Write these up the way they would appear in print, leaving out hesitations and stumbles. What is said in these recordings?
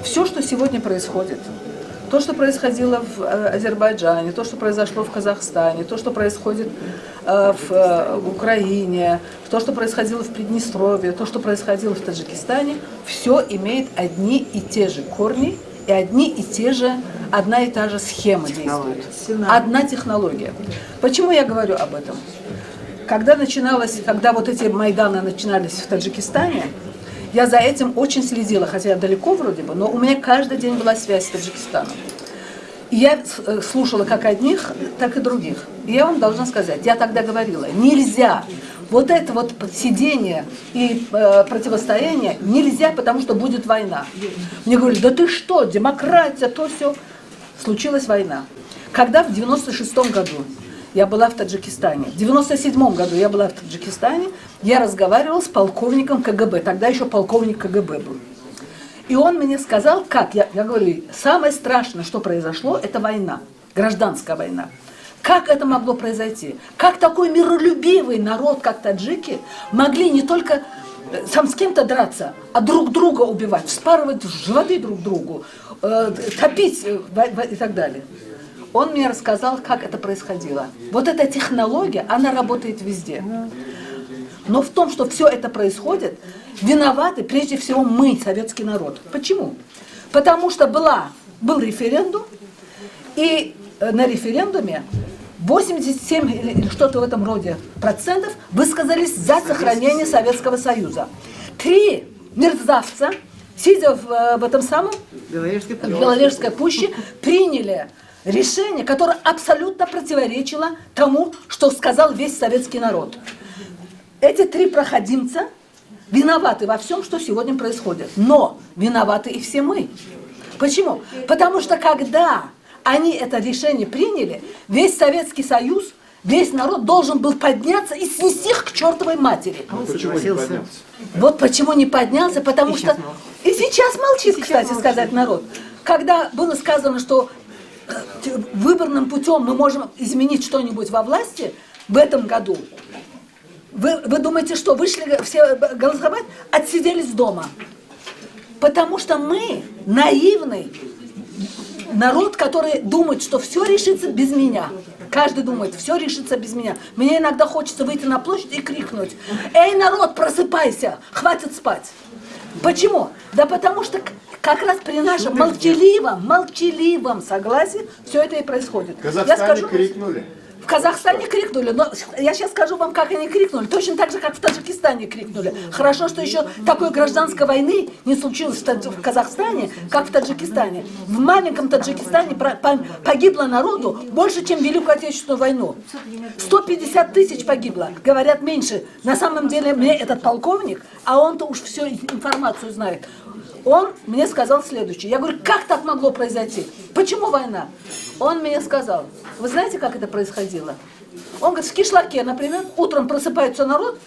все, что сегодня происходит, то, что происходило в Азербайджане, то, что произошло в Казахстане, то, что происходит в Украине, то, что происходило в Приднестровье, то, что происходило в Таджикистане, все имеет одни и те же корни и одна и та же схема действует. Одна технология. Почему я говорю об этом? Когда вот эти Майданы начинались в Таджикистане, я за этим очень следила, хотя я далеко вроде бы, но у меня каждый день была связь с Таджикистаном. И я слушала как одних, так и других. И я вам должна сказать, я тогда говорила, нельзя, вот это вот сидение и противостояние нельзя, потому что будет война. Мне говорили, да ты что, демократия, то все. Случилась война. Когда в 96-м году я была в Таджикистане, в 97-м году я была в Таджикистане, я разговаривала с полковником КГБ, тогда еще полковник КГБ был. И он мне сказал, как, я говорю, самое страшное, что произошло, это война, гражданская война. Как это могло произойти? Как такой миролюбивый народ, как таджики, могли не только сам с кем-то драться, а друг друга убивать, вспарывать животы друг другу, топить и так далее. Он мне рассказал, как это происходило. Вот эта технология, она работает везде. Но в том, что все это происходит, виноваты прежде всего мы, советский народ. Почему? Потому что был референдум, и на референдуме 87 или что-то в этом роде процентов высказались за сохранение Советского Союза. 3 мерзавца, сидя в этом самом Беловежской пуще, приняли решение, которое абсолютно противоречило тому, что сказал весь советский народ. Эти 3 проходимца виноваты во всем, что сегодня происходит. Но виноваты и все мы. Почему? Потому что когда они это решение приняли, весь Советский Союз, весь народ должен был подняться и снести их к чертовой матери. А почему не поднялся? Вот почему не поднялся, потому что... И сейчас молчит, кстати сказать, народ. Когда было сказано, что выборным путем мы можем изменить что-нибудь во власти в этом году, вы думаете, что вышли все голосовать, отсиделись дома? Потому что мы наивный народ, который думает, что все решится без меня. Каждый думает, все решится без меня. Мне иногда хочется выйти на площадь и крикнуть: «Эй, народ, просыпайся, хватит спать!» Почему? Да потому что как раз при нашем молчаливом согласии все это и происходит. В Казахстане крикнули. В Казахстане крикнули, но я сейчас скажу вам, как они крикнули. Точно так же, как в Таджикистане крикнули. Хорошо, что еще такой гражданской войны не случилось в Казахстане, как в Таджикистане. В маленьком Таджикистане погибло народу больше, чем в Великую Отечественную войну. 150 тысяч погибло. Говорят, меньше. На самом деле, мне этот полковник, а он-то уж всю информацию знает, он мне сказал следующее. Я говорю, как так могло произойти? Почему война? Он мне сказал, вы знаете, как это происходило? Он говорит, в Кишлаке, например, утром просыпается народ,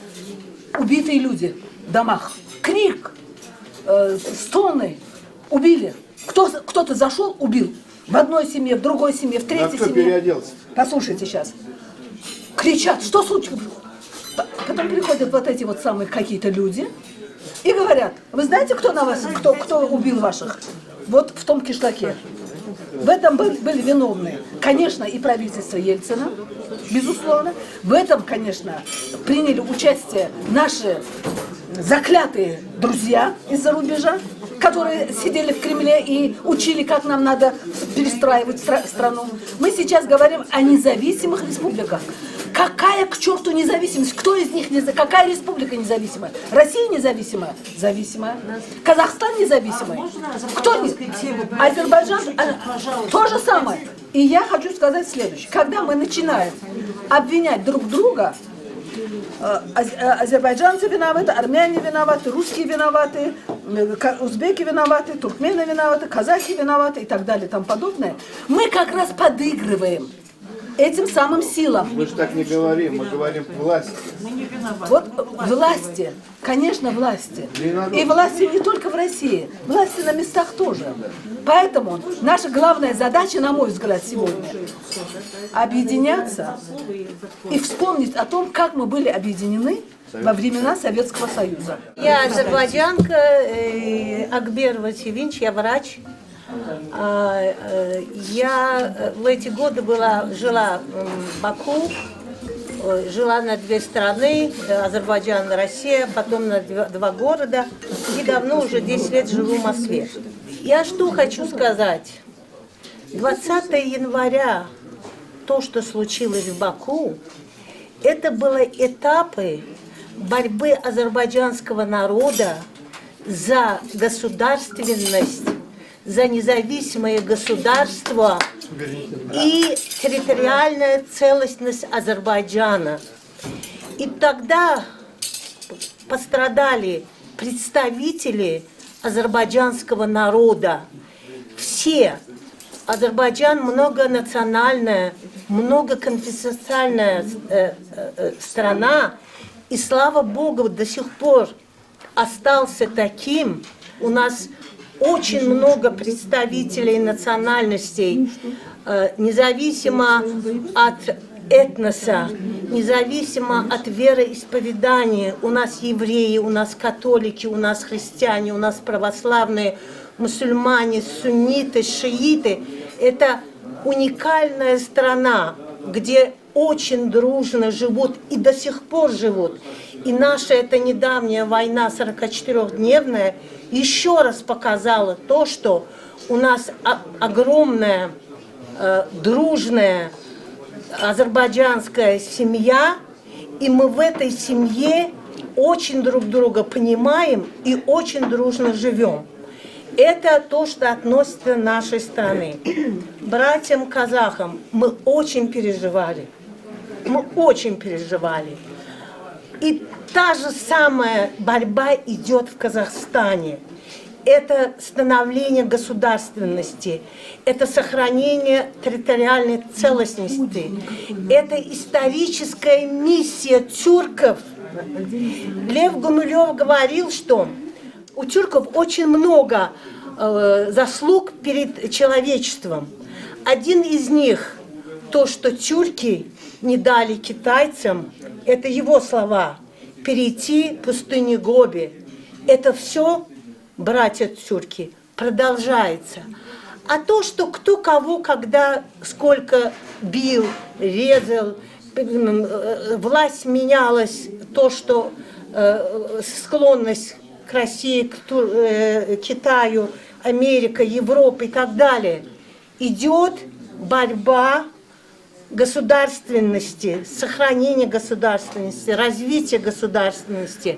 убитые люди в домах. Крик, стоны, убили. Кто-то зашел, убил. В одной семье, в другой семье, в третьей семье. Переоделся? Послушайте сейчас. Кричат, что случилось? Потом приходят вот эти вот самые какие-то люди и говорят, вы знаете, кто на вас, кто убил ваших? Вот в том кишлаке. В этом были виновны, конечно, и правительство Ельцина, безусловно. В этом, конечно, приняли участие наши заклятые друзья из-за рубежа, которые сидели в Кремле и учили, как нам надо перестраивать страну. Мы сейчас говорим о независимых республиках. Какая к черту независимость? Кто из них какая республика независимая? Россия независимая? Зависимая. Казахстан независимый? Кто не? Азербайджан? То же самое. И я хочу сказать следующее. Когда мы начинаем обвинять друг друга, азербайджанцы виноваты, армяне виноваты, русские виноваты, узбеки виноваты, туркмены виноваты, казахи виноваты и так далее и тому подобное, мы как раз подыгрываем этим самым силам. Мы же так не говорим, мы говорим власти. Вот власти, Конечно, власти. И власти не только в России, власти на местах тоже. Поэтому наша главная задача, на мой взгляд, сегодня объединяться и вспомнить о том, как мы были объединены во времена Советского Союза. Я азербайджанка, Акберова Севинч, я врач. Я в эти годы жила в Баку, жила на 2 страны, Азербайджан и Россия, потом на 2 города, и давно уже 10 лет живу в Москве. Я что хочу сказать. 20 января, то, что случилось в Баку, это были этапы борьбы азербайджанского народа за государственность, за независимое государство и территориальная целостность Азербайджана. И тогда пострадали представители азербайджанского народа. Все. Азербайджан многонациональная, многоконфессиональная страна. И слава Богу, до сих пор остался таким. У нас очень много представителей национальностей, независимо от этноса, независимо от вероисповедания. У нас евреи, у нас католики, у нас христиане, у нас православные, мусульмане, сунниты, шииты. Это уникальная страна, где очень дружно живут и до сих пор живут. И наша эта недавняя война 44-дневная еще раз показала то, что у нас огромная, дружная азербайджанская семья, и мы в этой семье очень друг друга понимаем и очень дружно живем. Это то, что относится к нашей стране. Братьям казахам мы очень переживали. Мы очень переживали. И та же самая борьба идет в Казахстане. Это становление государственности, это сохранение территориальной целостности, это историческая миссия тюрков. Лев Гумилев говорил, что у тюрков очень много заслуг перед человечеством. Один из них, то, что тюрки не дали китайцам, это его слова, перейти пустыню Гоби. Это все, братья тюрки, продолжается. А то, что кто кого, когда, сколько бил, резал, власть менялась, то, что склонность к России, к Китаю, Америка, Европа и так далее, идет борьба государственности, сохранение государственности, развитие государственности.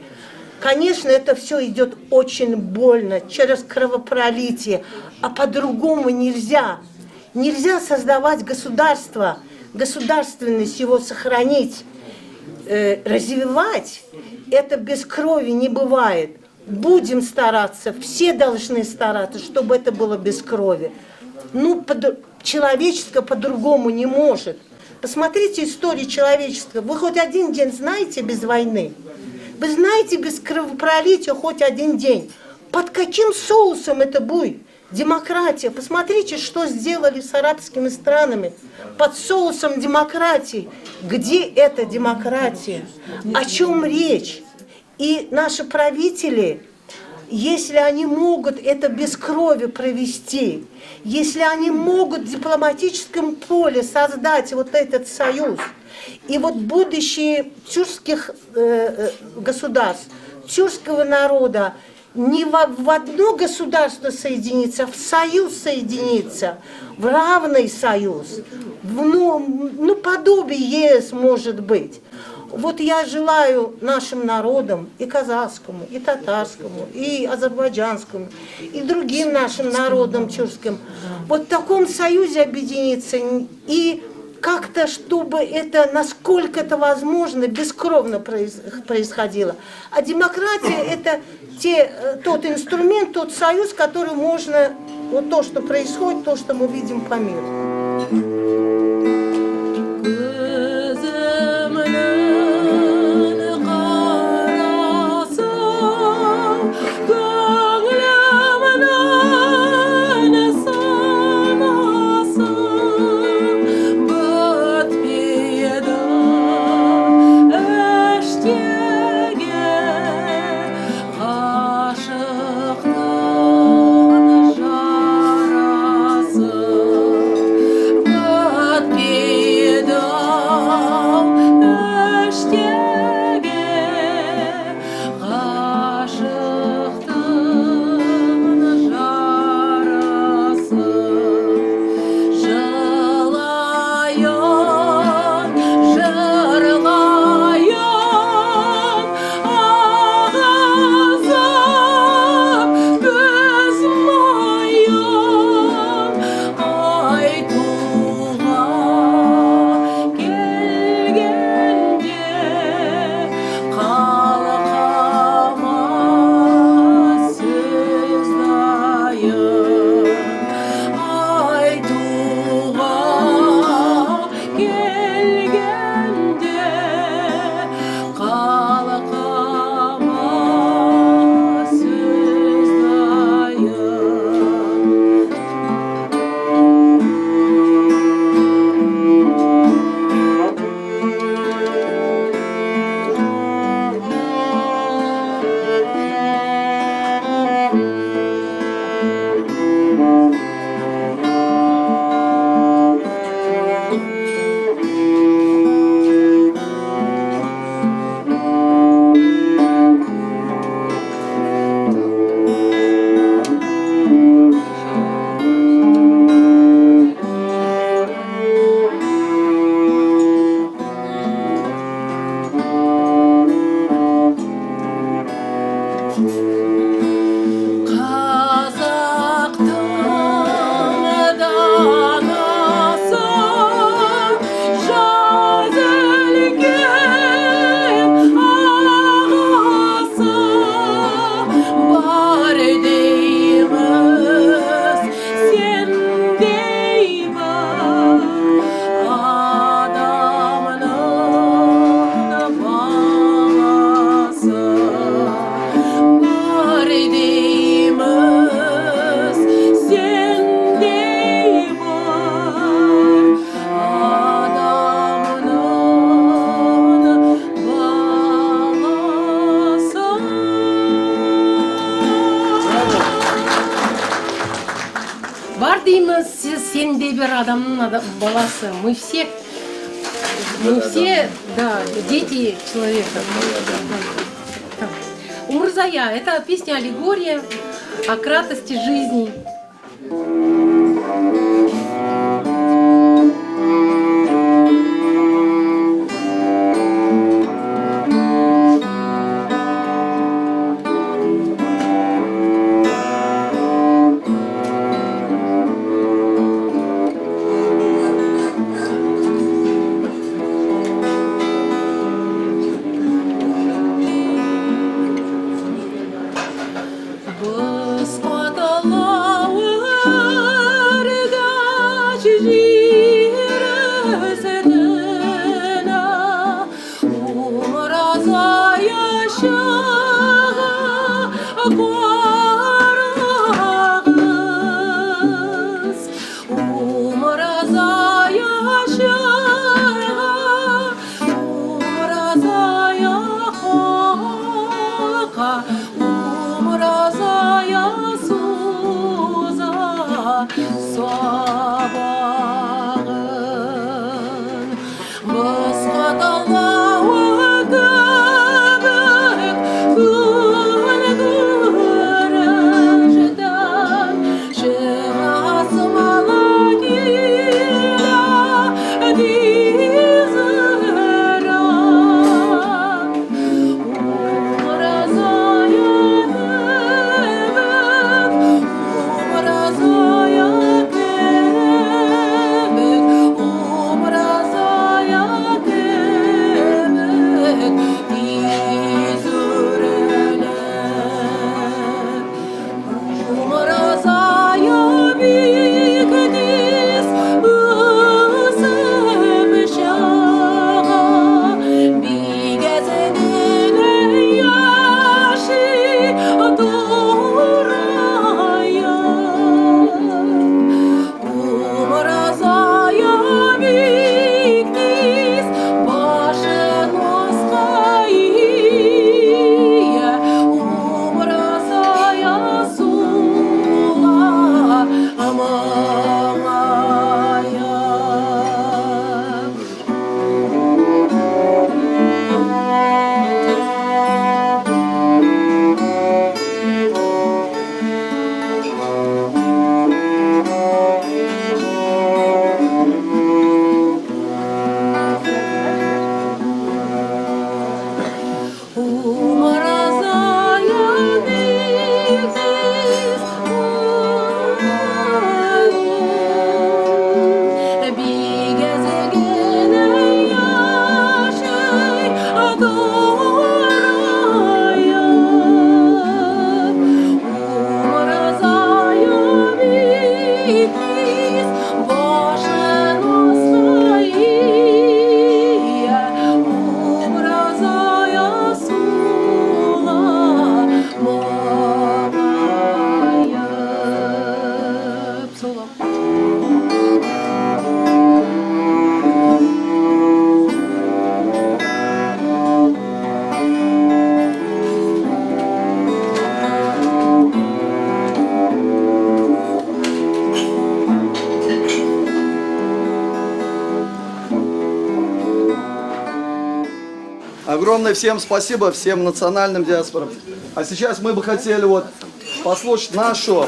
Конечно, это все идет очень больно, через кровопролитие, а по-другому нельзя. Нельзя создавать государство, государственность его сохранить, развивать. Это без крови не бывает. Будем стараться, все должны стараться, чтобы это было без крови. Ну, человечество по-другому не может. Посмотрите историю человечества. Вы хоть один день знаете без войны? Вы знаете без кровопролития хоть один день? Под каким соусом это будет? Демократия. Посмотрите, что сделали с арабскими странами. Под соусом демократии. Где эта демократия? О чем речь? И наши правители, если они могут это без крови провести, если они могут в дипломатическом поле создать вот этот союз, и вот будущее тюркских государств, тюркского народа не в одно государство соединиться, а в союз соединиться, в равный союз, в подобие ЕС может быть. Вот я желаю нашим народам, и казахскому, и татарскому, и азербайджанскому, и другим нашим народам тюркским, вот в таком союзе объединиться и как-то, чтобы это, насколько это возможно, бескровно происходило. А демократия – это тот инструмент, тот союз, который можно, вот то, что происходит, то, что мы видим по миру. Бар дейміз, сіз сендей бір адамның баласы. Мы все, да, дети человека. Умурзая, это песня-аллегория о кратости жизни. Огромное всем спасибо, всем национальным диаспорам. А сейчас мы бы хотели вот послушать нашу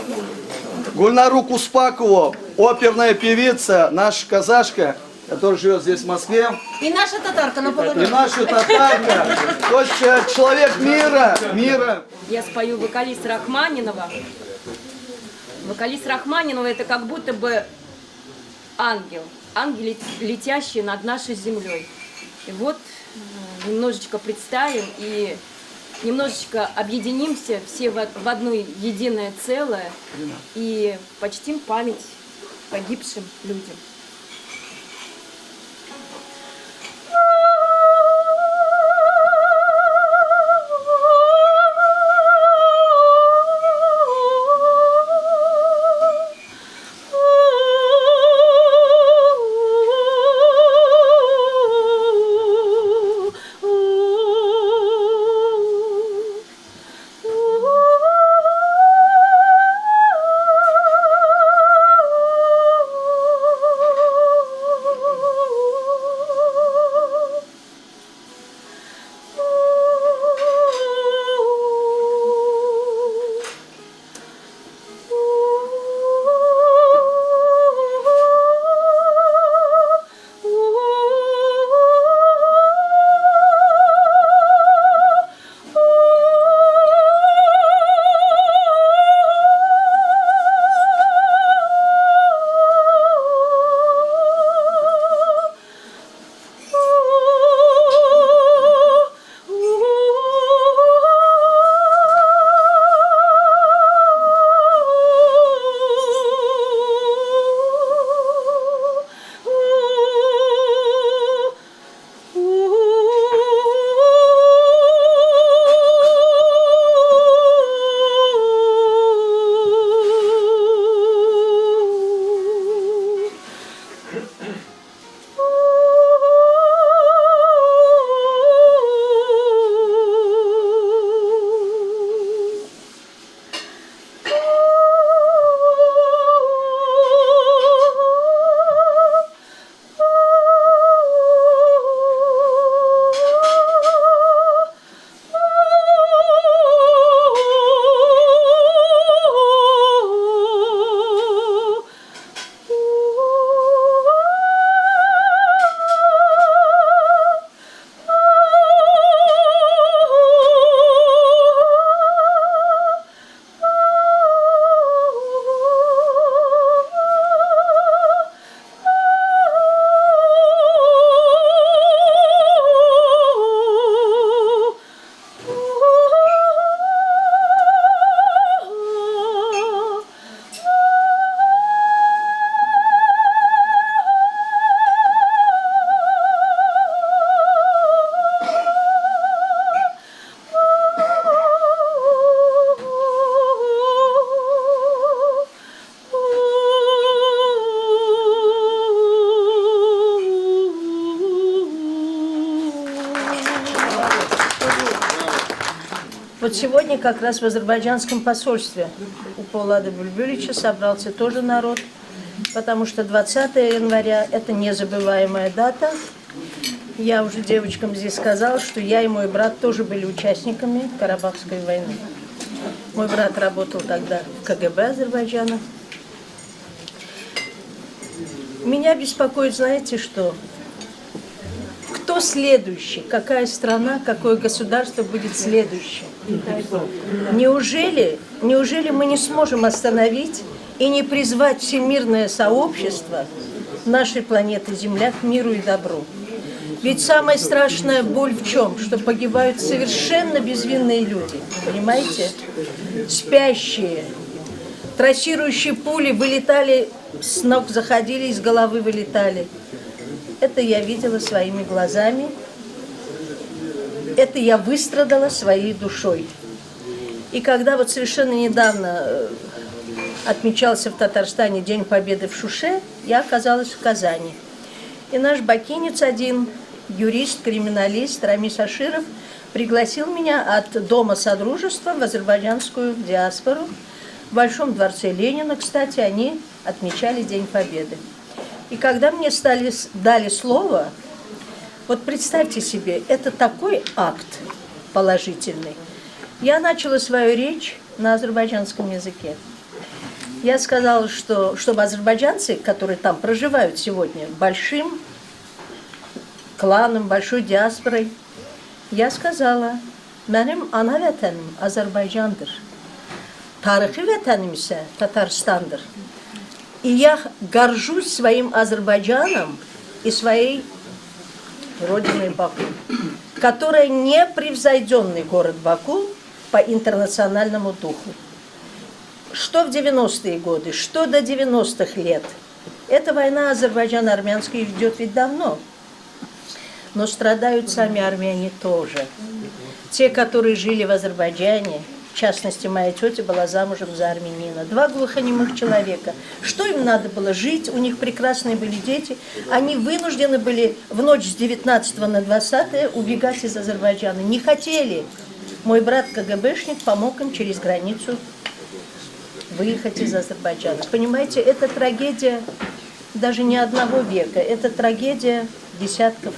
Гульнару Куспакову, оперная певица, наша казашка. который живет здесь в Москве, И наша татарка на и полу. нашу татарка, то есть человек мира. Я спою вокалист Рахманинова. Вокалист Рахманинова это как будто бы ангел, летящий над нашей землей. И вот немножечко представим и немножечко объединимся все в одно единое целое и почтим память погибшим людям. Вот сегодня как раз в азербайджанском посольстве у Полада Бульбюлича собрался тоже народ, потому что 20 января – это незабываемая дата. Я уже девочкам здесь сказала, что я и мой брат тоже были участниками Карабахской войны. Мой брат работал тогда в КГБ Азербайджана. Меня беспокоит, знаете что? Кто следующий? Какая страна, какое государство будет следующим? Неужели мы не сможем остановить и не призвать всемирное сообщество нашей планеты Земля к миру и добру? Ведь самая страшная боль в чем? Что погибают совершенно безвинные люди, понимаете? Спящие, трассирующие пули вылетали, с ног заходили, из головы вылетали. Это я видела своими глазами, это я выстрадала своей душой. И когда вот совершенно недавно отмечался в Татарстане День Победы в Шуше, я оказалась в Казани. И наш бакинец один, юрист, криминалист Рамис Аширов, пригласил меня от Дома Содружества в азербайджанскую диаспору. В Большом дворце Ленина, кстати, они отмечали День Победы. И когда мне дали слово, вот представьте себе, это такой акт положительный. Я начала свою речь на азербайджанском языке. Я сказала, что чтобы азербайджанцы, которые там проживают сегодня, большим кланом, большой диаспорой, я сказала, benim ana vətənim Azərbaycandır. Tarixi vətənim isə Татарстанdır. И я горжусь своим Азербайджаном и своей родиной Баку, которая непревзойденный город Баку по интернациональному духу. Что в 90-е годы, что до 90-х лет. Эта война азербайджано-армянская идет ведь давно. Но страдают сами армяне тоже. Те, которые жили в Азербайджане, в частности, моя тетя была замужем за армянина. 2 глухонемых человека. Что им надо было? Жить, у них прекрасные были дети. Они вынуждены были в ночь с 19 на 20 убегать из Азербайджана. Не хотели. Мой брат КГБшник помог им через границу выехать из Азербайджана. Понимаете, это трагедия даже не одного века. Это трагедия десятков,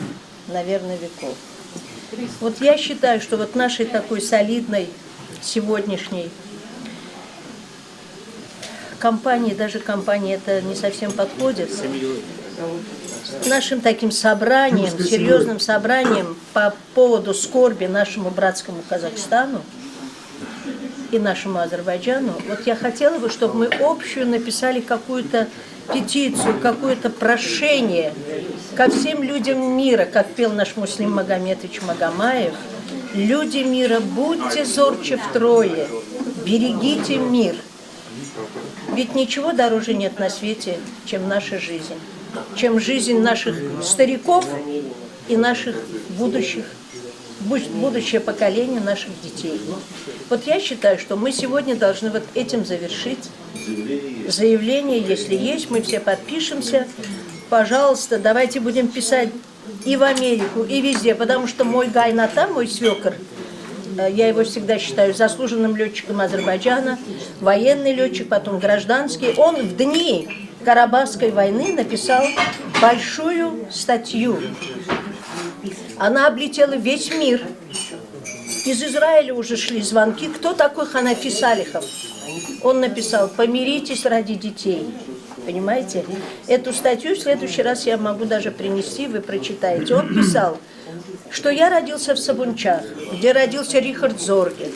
наверное, веков. Вот я считаю, что вот нашей такой солидной сегодняшней компании, даже компании это не совсем подходит, нашим таким собранием, серьезным собранием по поводу скорби нашему братскому Казахстану и нашему Азербайджану, вот я хотела бы, чтобы мы общую написали какую-то петицию, какое-то прошение ко всем людям мира, как пел наш Муслим Магометович Магомаев. Люди мира, будьте зорче втрое, берегите мир. Ведь ничего дороже нет на свете, чем наша жизнь, чем жизнь наших стариков и наших будущее поколение наших детей. Вот я считаю, что мы сегодня должны вот этим завершить. Заявление, если есть, мы все подпишемся. Пожалуйста, давайте будем писать и в Америку, и везде, потому что мой Гайната, мой свекор, я его всегда считаю заслуженным летчиком Азербайджана, военный летчик, потом гражданский. Он в дни Карабахской войны написал большую статью. Она облетела весь мир. Из Израиля уже шли звонки. Кто такой Ханафи Салихов? Он написал: помиритесь ради детей. Понимаете? Эту статью в следующий раз я могу даже принести, вы прочитаете. Он писал, что я родился в Сабунчах, где родился Рихард Зорге,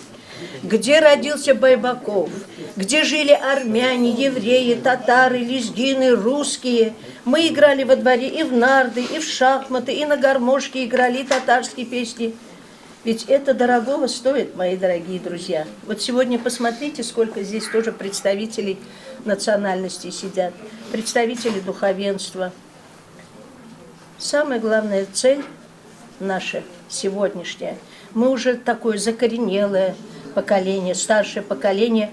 где родился Байбаков, где жили армяне, евреи, татары, лезгины, русские. Мы играли во дворе и в нарды, и в шахматы, и на гармошке играли, и татарские песни. Ведь это дорогого стоит, мои дорогие друзья. Вот сегодня посмотрите, сколько здесь тоже представителей национальностей сидят, представители духовенства. Самая главная цель наша сегодняшняя. Мы уже такое закоренелое поколение, старшее поколение,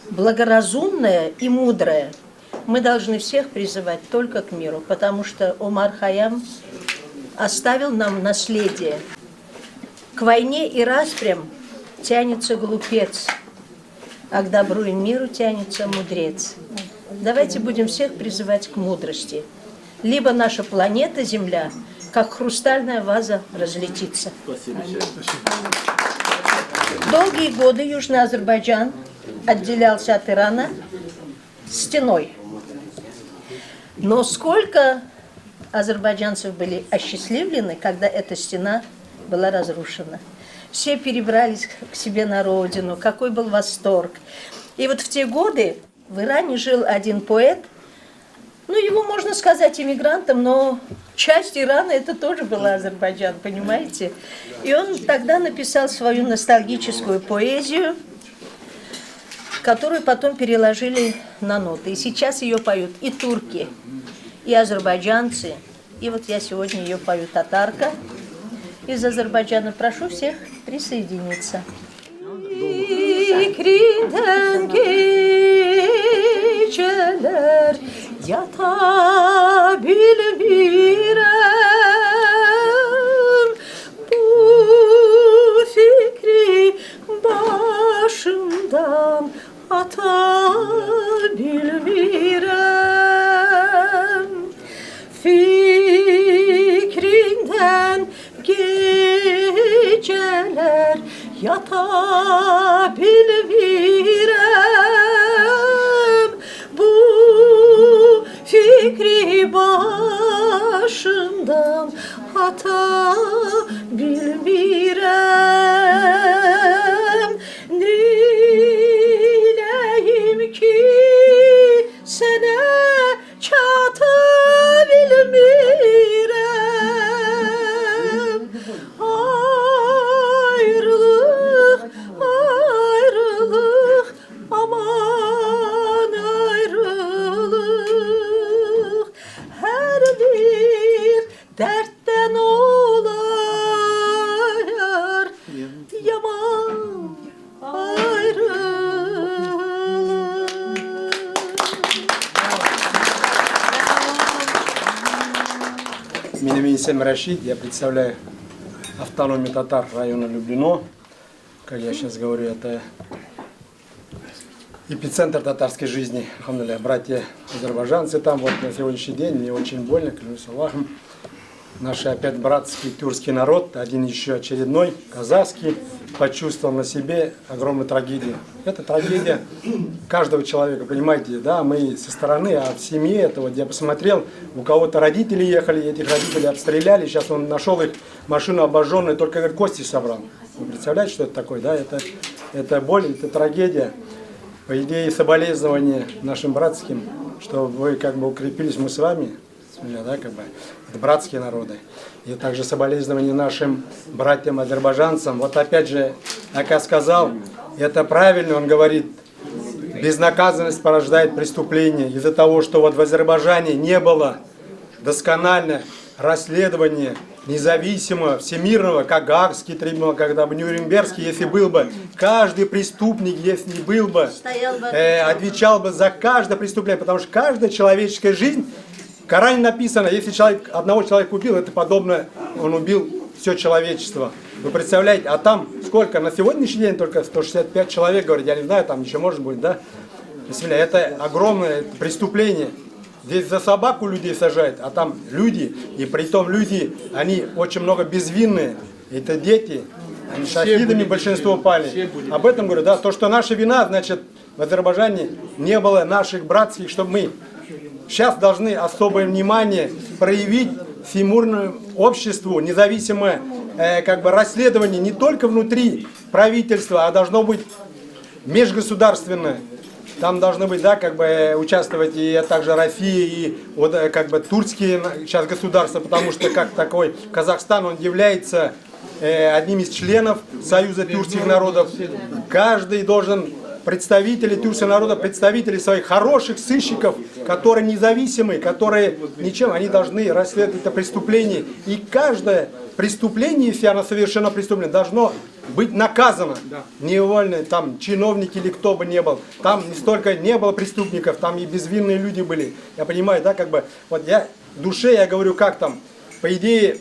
благоразумное и мудрое. Мы должны всех призывать только к миру, потому что Омар Хайям оставил нам наследие. К войне и распрям тянется глупец, а к добру и миру тянется мудрец. Давайте будем всех призывать к мудрости. Либо наша планета Земля, как хрустальная ваза, разлетится. Долгие годы Южный Азербайджан отделялся от Ирана стеной. Но сколько азербайджанцев были осчастливлены, когда эта стена была разрушена. Все перебрались к себе на родину, какой был восторг. И вот в те годы в Иране жил один поэт, ну его можно сказать иммигрантом, но часть Ирана это тоже был Азербайджан, понимаете? И он тогда написал свою ностальгическую поэзию, которую потом переложили на ноты. И сейчас ее поют и турки, и азербайджанцы, и вот я сегодня ее пою татарка из Азербайджана. Прошу всех присоединиться. Fikrinden geceler yatabilmirem, bu fikri başımdan atabilmirem. Fikrinden geceler yatabilmirem, bu fikri başımdan çata bilmirəm. Diləyim ki sənə çata bilmirəm. Ayrılıq, ayrılıq, aman ayrılıq. Hər bir dərddən olar yaman ayrılıq. Меня имя Исем Рашид, я представляю автономию татар района Люблино. Как я сейчас говорю, это эпицентр татарской жизни. Алхамдулилля, братья азербайджанцы там вот на сегодняшний день, мне очень больно, клянусь Аллахом. Наш опять братский тюркский народ, один еще очередной, казахский, почувствовал на себе огромную трагедию. Это трагедия каждого человека, понимаете, да, мы со стороны, а в семье это вот я посмотрел, у кого-то родители ехали, этих родителей обстреляли, сейчас он нашел их машину обожженную, только говорит, кости собрал. Вы представляете, что это такое, да, это боль, это трагедия. По идее, соболезнования нашим братским, что вы как бы укрепились, мы с вами, да, как бы, это братские народы. И также соболезнования нашим братьям-азербайджанцам. Вот опять же, как я сказал, это правильно, он говорит, безнаказанность порождает преступление. Из-за того, что вот в Азербайджане не было досконально расследования независимого, всемирного, как Гаагский трибунал, когда бы Нюрнбергский, если был бы, каждый преступник, если был бы, отвечал бы за каждое преступление, потому что каждая человеческая жизнь, в Коране написано, если человек, одного человека убил, это подобно, он убил все человечество. Вы представляете, а там сколько, на сегодняшний день только 165 человек, говорят, я не знаю, там еще может быть, да? Это огромное преступление. Здесь за собаку людей сажают, а там люди, и при том люди, они очень много безвинные, это дети, они шахидами большинство пали. Об этом говорю, да, то, что наша вина, значит, в Азербайджане не было наших братских, чтобы мы сейчас должны особое внимание проявить всемирному обществу, независимое как бы расследование не только внутри правительства, а должно быть межгосударственное. Там должны быть, да, как бы участвовать и также Россия, и вот как бы турецкие сейчас государства, потому что как такой Казахстан, он является одним из членов Союза тюркских народов. Каждый должен, представители тюркского народа, представители своих хороших сыщиков, которые независимые, которые ничем, они должны расследовать это преступление. И каждое преступление, если оно совершено преступление, должно быть наказано. Невольно, там, чиновники или кто бы ни был. Там не столько не было преступников, там и безвинные люди были. Я понимаю, да, как бы, вот я в душе, я говорю, как там, по идее,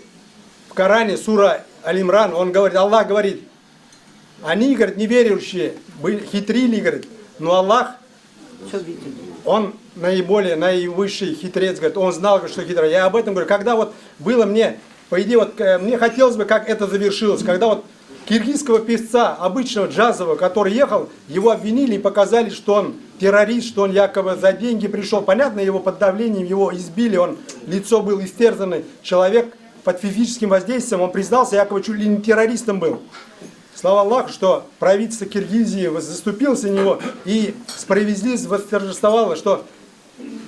в Коране, сура Аль-Имран, он говорит, Аллах говорит, они, говорит, неверующие, хитрили, говорит, но Аллах, он наиболее, наивысший хитрец, говорит, он знал, что хитрый. Я об этом говорю, когда вот было мне, по идее, вот мне хотелось бы, как это завершилось, когда вот киргизского певца, обычного джазового, который ехал, его обвинили и показали, что он террорист, что он якобы за деньги пришел. Понятно, его под давлением, его избили, он, лицо был истерзанный, человек под физическим воздействием, он признался, якобы чуть ли не террористом был. Слава Аллаху, что правительство Киргизии заступилось за него и справедливость восторжествовала, что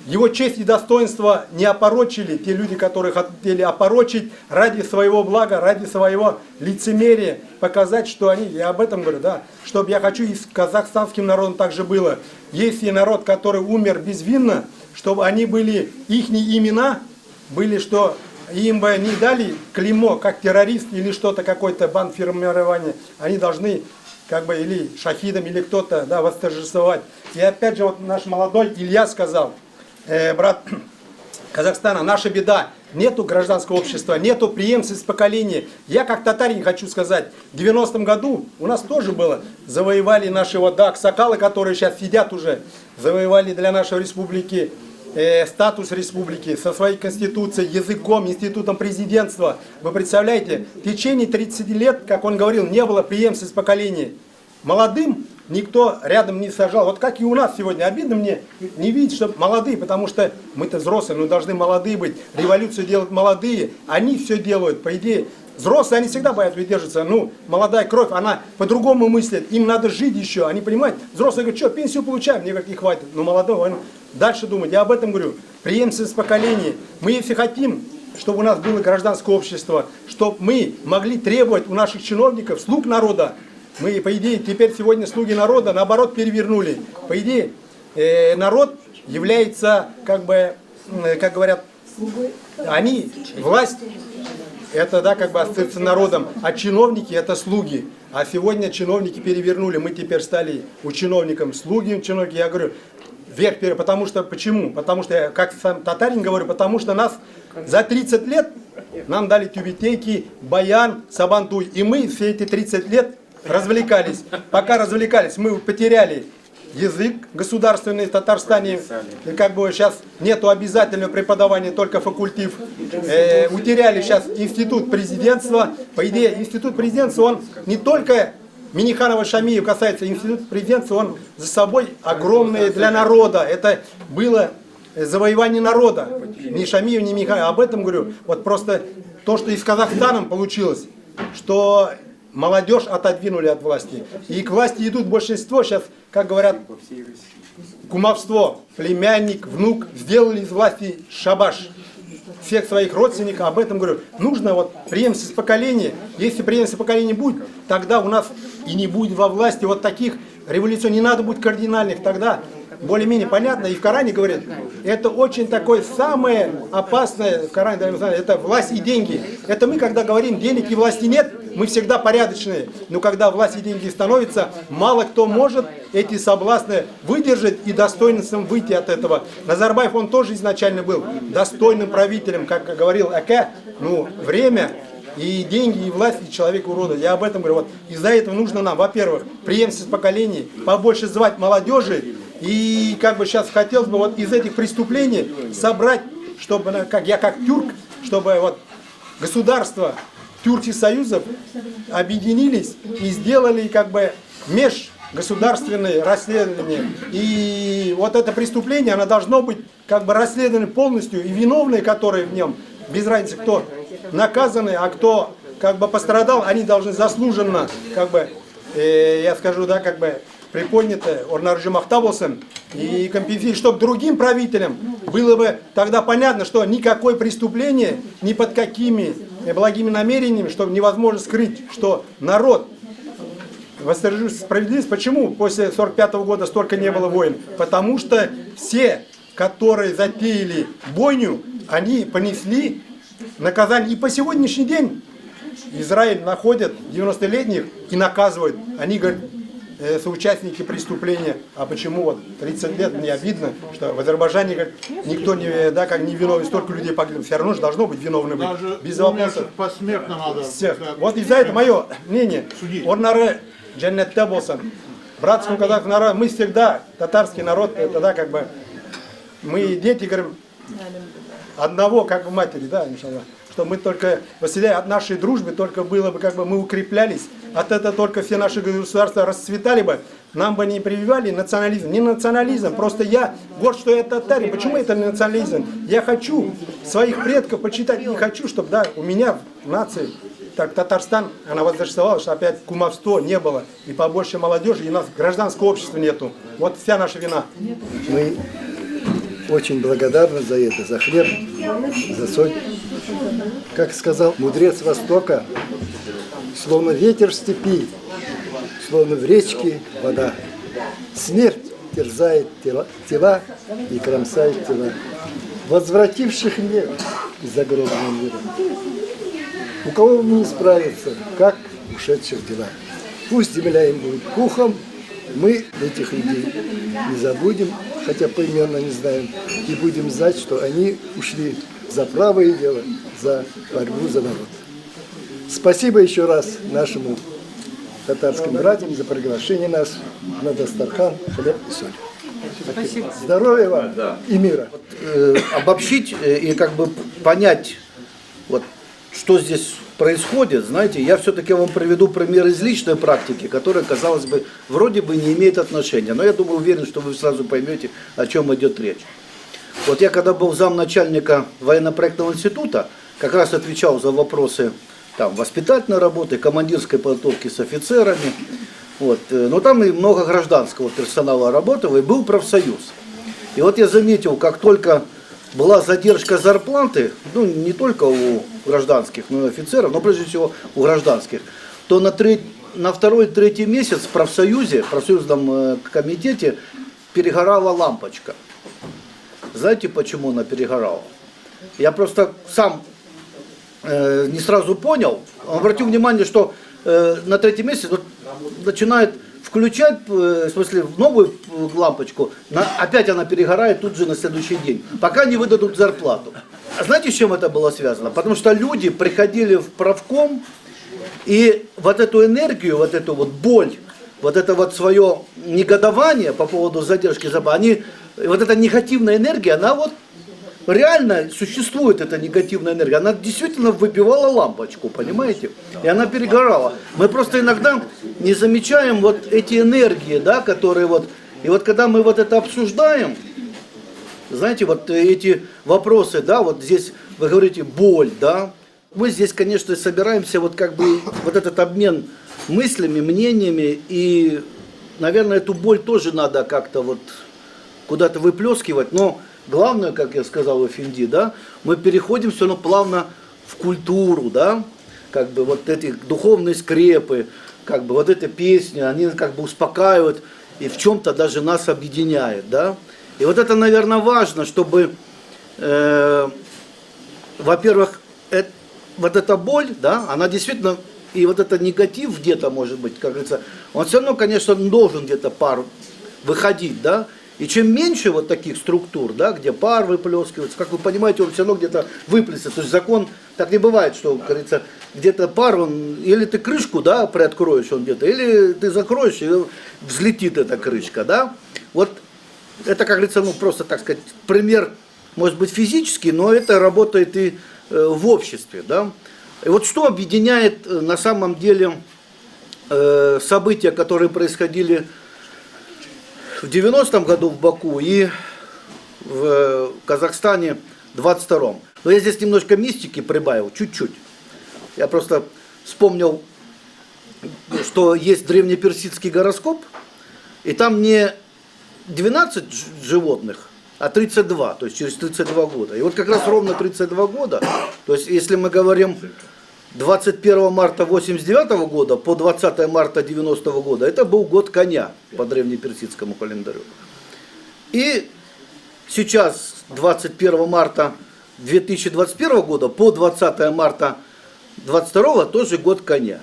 его честь и достоинство не опорочили те люди, которые хотели опорочить ради своего блага, ради своего лицемерия, показать, что они, я об этом говорю, да, чтобы я хочу и с казахстанским народом также было. Если народ, который умер безвинно, чтобы они были, их имена были, что им бы не дали клеймо, как террорист или что-то, какой-то бандформирование, они должны как бы или шахидом, или кто-то, да, восторжествовать. И опять же, вот наш молодой Илья сказал, брат Казахстана, наша беда, нету гражданского общества, нету преемственности поколения. Я как татарин хочу сказать, в 90-м году у нас тоже было, завоевали наши вот, да, аксакалы, которые сейчас сидят уже, завоевали для нашей республики статус республики со своей конституцией, языком, институтом президентства. Вы представляете, в течение 30 лет, как он говорил, не было преемственности поколения. Молодым никто рядом не сажал. Вот как и у нас сегодня. Обидно мне не видеть, что молодые, потому что мы-то взрослые, но должны молодые быть. Революцию делают молодые, они все делают. По идее, взрослые, они всегда боятся выдерживаться. Ну, молодая кровь, она по-другому мыслит. Им надо жить еще. Они понимают, взрослые говорят, что, пенсию получаем, мне как не хватит. Но молодого, он дальше думает. Я об этом говорю. Преемственность поколений. Мы, если хотим, чтобы у нас было гражданское общество, чтобы мы могли требовать у наших чиновников, слуг народа, мы, по идее, теперь сегодня слуги народа, наоборот, перевернули. По идее, народ является, как бы, как говорят, они, власть, это, да, как бы остается народом, а чиновники это слуги. А сегодня чиновники перевернули, мы теперь стали у чиновников слуги, чиновники, я говорю, вверх, потому что, почему? Потому что, я как сам татарин говорю, потому что нас за 30 лет нам дали тюбетейки, баян, сабантуй, и мы все эти 30 лет развлекались. Пока развлекались, мы потеряли язык государственный в Татарстане, и как бы сейчас нету обязательного преподавания, только факультив. Утеряли сейчас институт президентства. По идее, институт президентства, он не только Миниханова Шамиев касается, институт президентства, он за собой огромный для народа. Это было завоевание народа. Ни Шамиев, ни Миниханов. Об этом говорю. Вот просто то, что и с Казахстаном получилось, что молодежь отодвинули от власти. И к власти идут большинство, сейчас, как говорят, кумовство, племянник, внук, сделали из власти шабаш. Всех своих родственников, об этом говорю. Нужно вот преемственность поколения. Если преемственность поколения будет, тогда у нас и не будет во власти вот таких революций. Не надо будет кардинальных, тогда более-менее понятно. И в Коране говорит, это очень такое самое опасное в Коране, это власть и деньги. Это мы, когда говорим, денег и власти нет, мы всегда порядочные. Но когда власть и деньги становятся, мало кто может эти соблазны выдержать и достоинством выйти от этого. Назарбаев, он тоже изначально был достойным правителем, как говорил Ака, ну, время и деньги, и власть, и человек урода. Я об этом говорю. Вот из-за этого нужно нам, во-первых, преемственность поколений, побольше звать молодежи. И как бы сейчас хотелось бы вот из этих преступлений собрать, чтобы, как я как тюрк, чтобы вот государства тюркских союзов объединились и сделали как бы межгосударственные расследования. И вот это преступление, оно должно быть как бы расследовано полностью, и виновные, которые в нем, без разницы, кто наказаны, а кто как бы пострадал, они должны заслуженно, как бы, я скажу, да, как бы, приподнято орнаржимахта болсын и компенсировать, чтобы другим правителям было бы тогда понятно, что никакое преступление ни под какими благими намерениями, что невозможно скрыть, что народ восторжил справедливость. Почему после 1945 года столько не было войн? Потому что все, которые затеяли бойню, они понесли наказание. И по сегодняшний день Израиль находит 90-летних и наказывает. Они говорят, соучастники преступления. А почему вот 30 лет, мне обидно, что в Азербайджане говорят, никто не, да, как не виновен, столько людей погибло. Все равно же должно быть виновны быть. Даже без вопросов. Посмертно надо. Всех. Вот из-за этого мое мнение. Орнары джаннатте болсын. Братскому казахскому народу, мы всегда, татарский народ, это да, как бы, мы дети, говорим, одного, как бы матери, да, иншаллах. Что мы только, восселяя от нашей дружбы, только было бы, как бы мы укреплялись, от этого только все наши государства расцветали бы, нам бы не прививали национализм. Не национализм, просто я, вот что я татарин, почему это не национализм? Я хочу своих предков почитать, не хочу, чтобы, да, у меня в нации, так, Татарстан, она возрастовала, что опять кумовство не было, и побольше молодежи, и у нас гражданского общества нету. Вот вся наша вина. Мы очень благодарны за это, за хлеб, за соль. Как сказал мудрец Востока, словно ветер в степи, словно в речке вода. Смерть терзает тела и кромсает тела, возвративших мир из загробного мира. У кого не справиться, как ушедших дела. Пусть земля им будет пухом, мы этих людей не забудем, хотя поименно не знаем, и будем знать, что они ушли за правое дело, за борьбу за народ. Спасибо еще раз нашему татарским братьям за приглашение нас на Дастархан, хлеб и соль. Спасибо. Здоровья вам и мира. Обобщить и как бы понять, вот, что здесь происходит, знаете, я все-таки вам приведу пример из личной практики, который, казалось бы, вроде бы не имеет отношения. Но я думаю, уверен, что вы сразу поймете, о чем идет речь. Вот я когда был замначальника военно-проектного института, как раз отвечал за вопросы там, воспитательной работы, командирской подготовки с офицерами. Вот. Но там и много гражданского персонала работало, и был профсоюз. И вот я заметил, как только была задержка зарплаты, ну не только у гражданских, но и офицеров, но прежде всего у гражданских, то на второй-третий месяц в профсоюзном комитете перегорала лампочка. Знаете, почему она перегорала? Я просто сам не сразу понял, обратил внимание, что на третий месяц вот, начинает включать, в смысле, в новую лампочку, опять она перегорает тут же на следующий день, пока не выдадут зарплату. А знаете, с чем это было связано? Потому что люди приходили в правком, и вот эту энергию, вот эту вот боль, вот это вот свое негодование по поводу задержки зарплаты, вот эта негативная энергия, она вот реально существует, эта негативная энергия. Она действительно выбивала лампочку, понимаете? И она перегорала. Мы просто иногда не замечаем вот эти энергии, да, которые вот... И вот когда мы вот это обсуждаем, знаете, вот эти вопросы, да, вот здесь вы говорите боль, да, мы здесь, конечно, собираемся вот как бы вот этот обмен мыслями, мнениями, и, наверное, эту боль тоже надо как-то вот куда-то выплескивать, но главное, как я сказал Эфенди, да, мы переходим все равно плавно в культуру, да, как бы вот эти духовные скрепы, как бы вот эта песня, они как бы успокаивают и в чем-то даже нас объединяют, да. И вот это, наверное, важно, чтобы, во-первых, вот эта боль, да, она действительно, и вот этот негатив где-то, может быть, как говорится, он все равно, конечно, должен где-то пар выходить, да. И чем меньше вот таких структур, да, где пар выплескивается, как вы понимаете, он все равно где-то выплеснется. То есть закон так не бывает, что, как говорится, где-то пар, он, или ты крышку, да, приоткроешь он где-то, или ты закроешь, и взлетит эта крышка, да. Вот это, как говорится, ну просто, так сказать, пример, может быть, физический, но это работает и в обществе, да. И вот что объединяет на самом деле события, которые происходили в 90-м году в Баку и в Казахстане в 22-м. Но я здесь немножко мистики прибавил, чуть-чуть. Я просто вспомнил, что есть древнеперсидский гороскоп, и там не 12 животных, а 32, то есть через 32 года. И вот как раз ровно 32 года, то есть если мы говорим 21 марта 89 года по 20 марта 90 года, это был год коня по древнеперсидскому календарю. И сейчас 21 марта 2021 года по 20 марта 22 тоже год коня.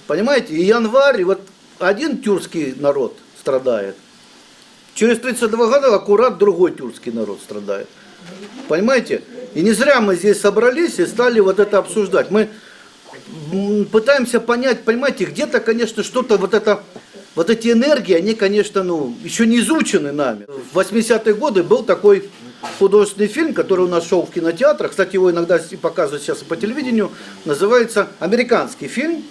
Понимаете, и январь, и вот один тюркский народ страдает. Через 32 года аккурат другой тюркский народ страдает. Понимаете? И не зря мы здесь собрались и стали вот это обсуждать. Мы пытаемся понять, понимаете, где-то, конечно, что-то вот эти энергии, они, конечно, ну, еще не изучены нами. В 80-е годы был такой художественный фильм, который у нас шел в кинотеатрах, кстати, его иногда показывают сейчас по телевидению, называется, американский фильм,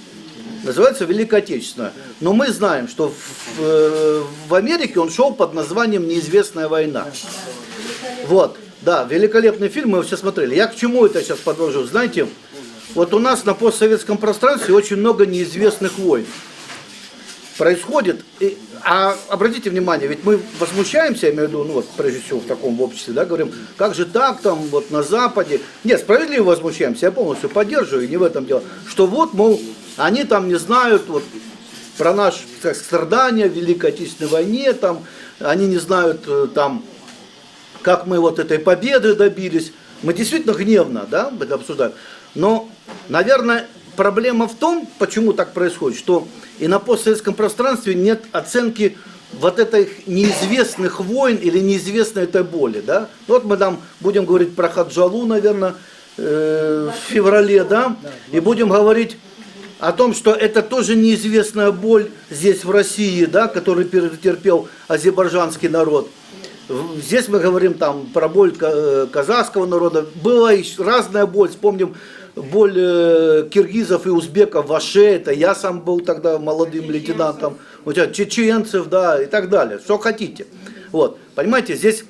называется «Великая Отечественная». Но мы знаем, что в Америке он шел под названием «Неизвестная война». Вот. Да, великолепный фильм, мы его все смотрели. Я к чему это сейчас подвожу? Знаете, вот у нас на постсоветском пространстве очень много неизвестных войн происходит. А обратите внимание, ведь мы возмущаемся, я имею в виду, ну вот прежде всего в таком обществе, да, говорим, как же так там вот на Западе. Нет, справедливо возмущаемся, я полностью поддерживаю, и не в этом дело. Что вот, мол, они там не знают вот про наше страдание в Великой Отечественной войне, там, они не знают там, как мы вот этой победы добились. Мы действительно гневно, да, это обсуждаем. Но, наверное, проблема в том, почему так происходит, что и на постсоветском пространстве нет оценки вот этих неизвестных войн или неизвестной этой боли, да. Вот мы там будем говорить про Хаджалу, наверное, в феврале, да, и будем говорить о том, что это тоже неизвестная боль здесь в России, да, которую перетерпел азербайджанский народ. Здесь мы говорим там про боль казахского народа. Была разная боль. Вспомним боль киргизов и узбеков в Аше, это я сам был тогда молодым лейтенантом, у тебя чеченцев, да, и так далее, что хотите. Вот, понимаете, здесь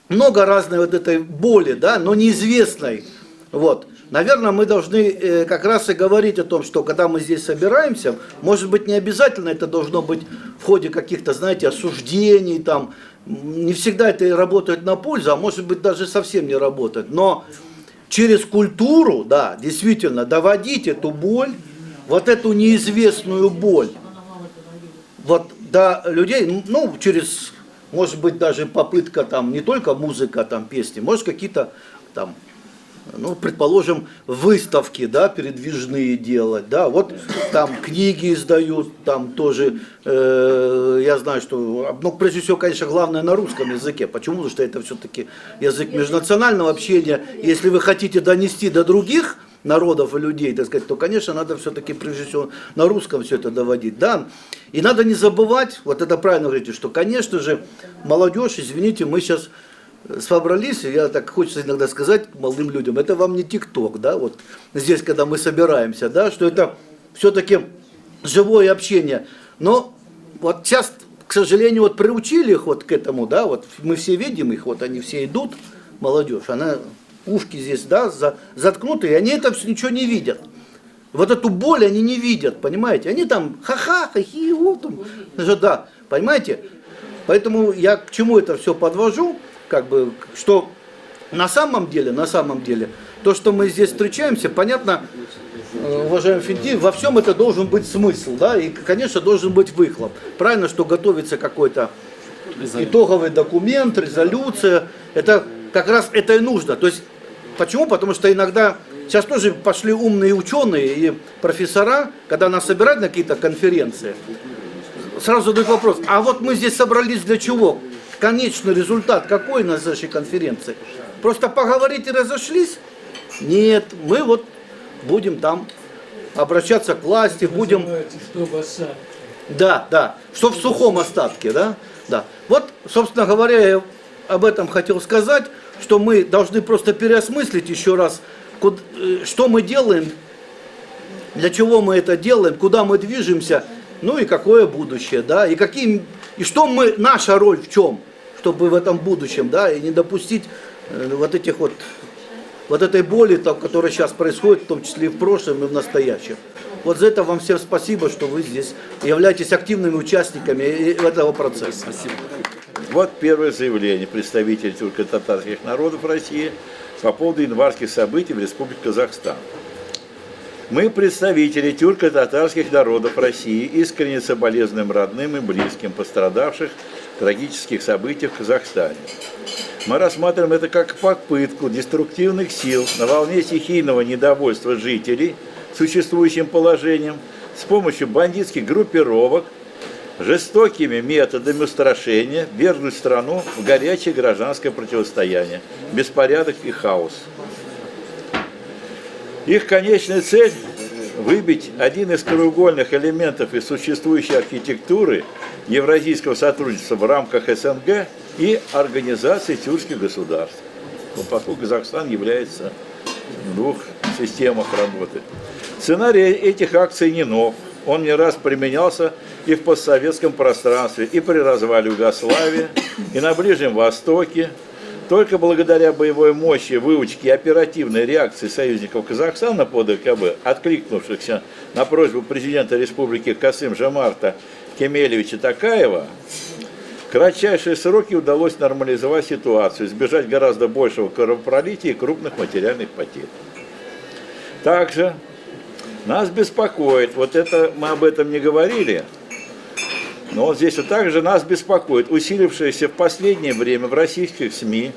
много разной вот этой боли, да, но неизвестной. Вот. Наверное, мы должны как раз и говорить о том, что когда мы здесь собираемся, может быть, не обязательно это должно быть в ходе каких-то, знаете, осуждений, там, не всегда это и работает на пользу, а может быть, даже совсем не работает. Но через культуру, да, действительно, доводить эту боль, вот эту неизвестную боль, вот до людей, ну, через, может быть, даже попытка там, не только музыка, там, песни, может, какие-то там, ну, предположим, выставки, да, передвижные делать, да, вот там книги издают, там тоже, я знаю, что, ну, прежде всего, конечно, главное на русском языке. Почему? Потому что это все-таки язык межнационального общения. Если вы хотите донести до других народов и людей, так сказать, то, конечно, надо все-таки, прежде всего, на русском все это доводить, да. И надо не забывать, вот это правильно говорите, что, конечно же, молодежь, извините, мы сейчас собрались, я так хочется иногда сказать молодым людям, это вам не ТикТок, да, вот здесь, когда мы собираемся, да, что это все-таки живое общение. Но вот сейчас, к сожалению, вот приучили их вот к этому, да, вот мы все видим их, вот они все идут, молодежь, она ушки здесь, да, заткнуты, и они это все ничего не видят. Вот эту боль они не видят, понимаете? Они там ха-ха, хахи, вот, да, понимаете? Поэтому я к чему это все подвожу? Как бы, что на самом деле, то, что мы здесь встречаемся, понятно, уважаемый Финти, во всем это должен быть смысл, да, и, конечно, должен быть выхлоп. Правильно, что готовится какой-то итоговый документ, резолюция, это как раз это и нужно. То есть, почему? Потому что иногда, сейчас тоже пошли умные ученые и профессора, когда нас собирают на какие-то конференции, сразу задают вопрос, а вот мы здесь собрались для чего? Конечный результат какой на нашей конференции? Просто поговорить и разошлись? Нет, мы вот будем там обращаться к власти, будем... Да, что в сухом остатке, да? Да. Вот, собственно говоря, я об этом хотел сказать, что мы должны просто переосмыслить еще раз, что мы делаем, для чего мы это делаем, куда мы движемся, ну и какое будущее, да, и что мы, наша роль в чем? Чтобы в этом будущем, да, и не допустить вот этих вот этой боли, которая сейчас происходит, в том числе и в прошлом, и в настоящем. Вот за это вам всем спасибо, что вы здесь являетесь активными участниками этого процесса. Спасибо. Вот первое заявление представителей тюрко-татарских народов России по поводу январских событий в Республике Казахстан. Мы, представители тюрко-татарских народов России, искренне соболезнуем родным и близким пострадавших в трагических событиях в Казахстане. Мы рассматриваем это как попытку деструктивных сил на волне стихийного недовольства жителей существующим положением с помощью бандитских группировок, жестокими методами устрашения ввергнуть страну в горячее гражданское противостояние, беспорядок и хаос. Их конечная цель – выбить один из краеугольных элементов из существующей архитектуры евразийского сотрудничества в рамках СНГ и организации тюркских государств. Поскольку Казахстан является в двух системах работы. Сценарий этих акций не нов. Он не раз применялся и в постсоветском пространстве, и при развале Югославии, и на Ближнем Востоке. Только благодаря боевой мощи, выучке и оперативной реакции союзников Казахстана по ДКБ, откликнувшихся на просьбу президента республики Касым-Жомарта Кемелевича Токаева, в кратчайшие сроки удалось нормализовать ситуацию, избежать гораздо большего кровопролития и крупных материальных потерь. Также нас беспокоит, вот это мы об этом не говорили, но вот здесь вот также нас беспокоит усилившаяся в последнее время в российских СМИ,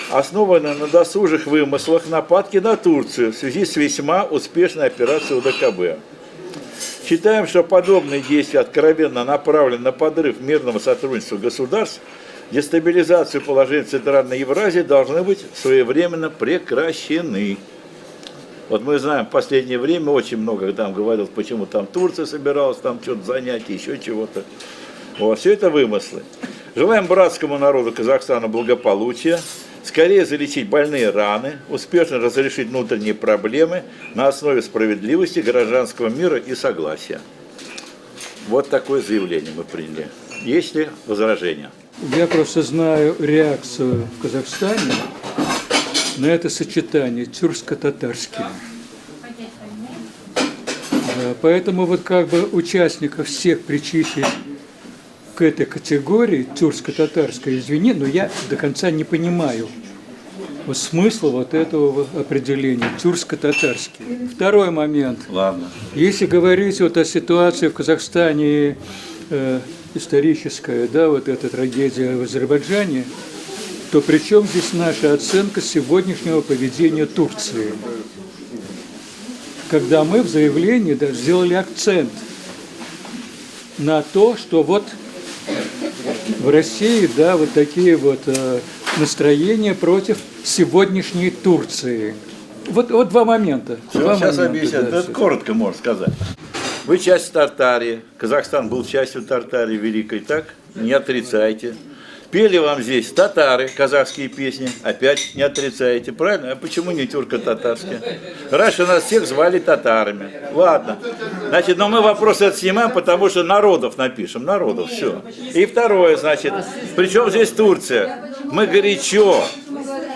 основанная на досужих вымыслах, нападки на Турцию в связи с весьма успешной операцией УДКБ. Считаем, что подобные действия откровенно направлены на подрыв мирного сотрудничества государств, дестабилизацию положения Центральной Евразии должны быть своевременно прекращены. Вот мы знаем, в последнее время очень много там говорилось, почему там Турция собиралась, там что-то занять, еще чего-то. Вот, все это вымыслы. Желаем братскому народу Казахстана благополучия, скорее залечить больные раны, успешно разрешить внутренние проблемы на основе справедливости, гражданского мира и согласия. Вот такое заявление мы приняли. Есть ли возражения? Я просто знаю реакцию в Казахстане на это сочетание тюркско-татарское. Да, поэтому вот как бы участников всех причислить к этой категории тюркско-татарской, извини, но я до конца не понимаю вот смысла вот этого определения тюркско-татарский. Второй момент. Ладно. Если говорить вот о ситуации в Казахстане историческая, да, вот эта трагедия в Азербайджане, то при чем здесь наша оценка сегодняшнего поведения Турции? Когда мы в заявлении даже сделали акцент на то, что вот в России, да, вот такие вот настроения против сегодняшней Турции. Вот два момента. Сейчас объясню. Да, коротко можно сказать. Вы часть Тартарии. Казахстан был частью Тартарии великой, так? Не отрицайте. Пели вам здесь татары, казахские песни. Опять не отрицаете, правильно? А почему не тюрко-татарские? Раньше нас всех звали татарами. Ладно. Значит, но мы вопрос этот снимаем, потому что народов напишем. Народов, все. И второе, значит, причем здесь Турция? Мы горячо,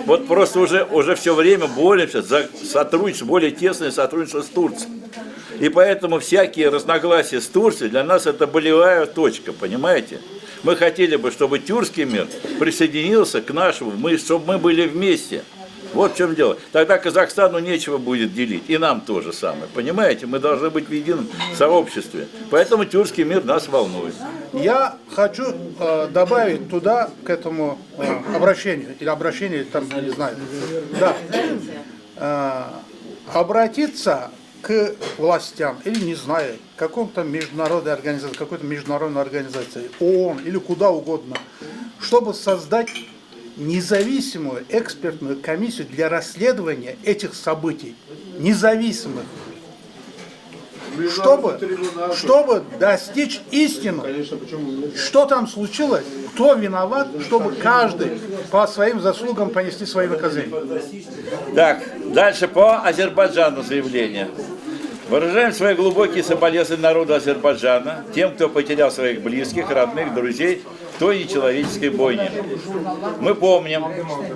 вот просто уже все время боремся за сотрудничество, более тесное сотрудничество с Турцией. И поэтому всякие разногласия с Турцией для нас это болевая точка, понимаете? Мы хотели бы, чтобы тюркский мир присоединился к нашему, чтобы мы были вместе. Вот в чем дело. Тогда Казахстану нечего будет делить, и нам тоже самое. Понимаете, мы должны быть в едином сообществе. Поэтому тюркский мир нас волнует. Я хочу добавить туда, к этому обращению, или обращению, там, не знаю, да, обратиться к властям, или, не знаю, к какому-то международной организации, какой-то международной организации, ООН или куда угодно, чтобы создать независимую экспертную комиссию для расследования этих событий, независимых, чтобы достичь истины, что там случилось, кто виноват, чтобы каждый по своим заслугам понести свои наказания. Так, дальше по Азербайджану заявление. Выражаем свои глубокие соболезнования народу Азербайджана, тем, кто потерял своих близких, родных, друзей в той нечеловеческой бойне. Мы помним,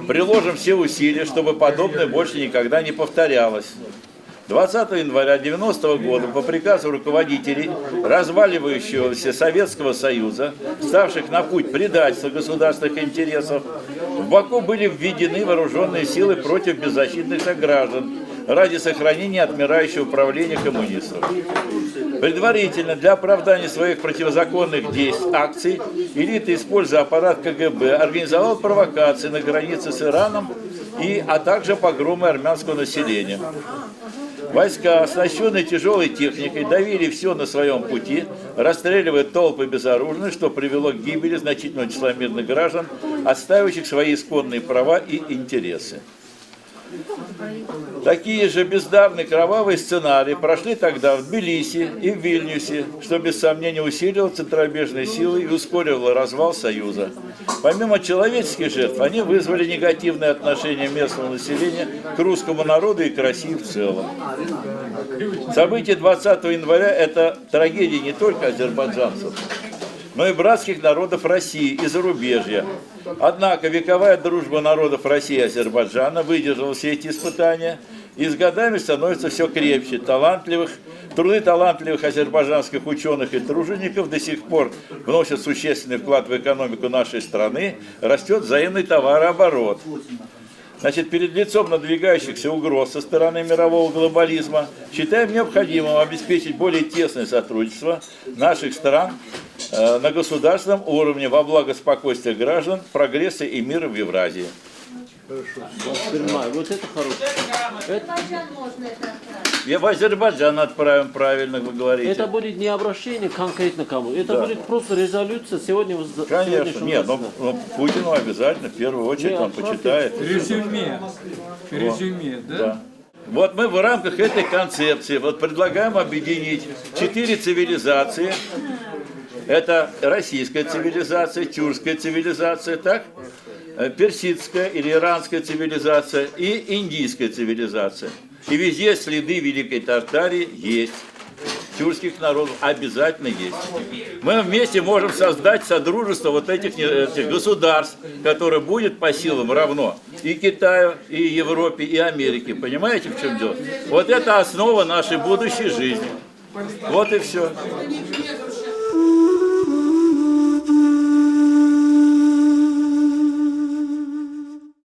приложим все усилия, чтобы подобное больше никогда не повторялось. 20 января 1990 года по приказу руководителей разваливающегося Советского Союза, ставших на путь предательства государственных интересов, в Баку были введены вооруженные силы против беззащитных сограждан ради сохранения отмирающего правления коммунистов. Предварительно для оправдания своих противозаконных действий, акций, элита, используя аппарат КГБ, организовала провокации на границе с Ираном, а также погромы армянского населения. Войска, оснащенные тяжелой техникой, давили все на своем пути, расстреливая толпы безоружных, что привело к гибели значительного числа мирных граждан, отстаивающих свои исконные права и интересы. Такие же бездарные кровавые сценарии прошли тогда в Тбилиси и в Вильнюсе, что без сомнения усиливало центробежные силы и ускоривало развал Союза. Помимо человеческих жертв, они вызвали негативное отношение местного населения к русскому народу и к России в целом. События 20 января – это трагедия не только азербайджанцев, но и братских народов России и зарубежья. Однако вековая дружба народов России и Азербайджана выдержала все эти испытания и с годами становится все крепче. Труды талантливых азербайджанских ученых и тружеников до сих пор вносят существенный вклад в экономику нашей страны, растет взаимный товарооборот. Значит, перед лицом надвигающихся угроз со стороны мирового глобализма считаем необходимым обеспечить более тесное сотрудничество наших стран на государственном уровне во благо спокойствия граждан, прогресса и мира в Евразии. Хорошо. Вот это хорошо. Я в Азербайджан отправим, правильно вы говорите. Это будет не обращение конкретно кому, это будет просто резолюция сегодня. Конечно, нет, но Путину обязательно в первую очередь он почитает. Резюме, да? Вот мы в рамках этой концепции предлагаем объединить 4 цивилизации. Это российская цивилизация, тюркская цивилизация, так? персидская или иранская цивилизация и индийская цивилизация. И везде следы Великой Тартарии есть. Тюркских народов обязательно есть. Мы вместе можем создать содружество вот этих государств, которое будет по силам равно и Китаю, и Европе, и Америке. Понимаете, в чем дело? Вот это основа нашей будущей жизни. Вот и все.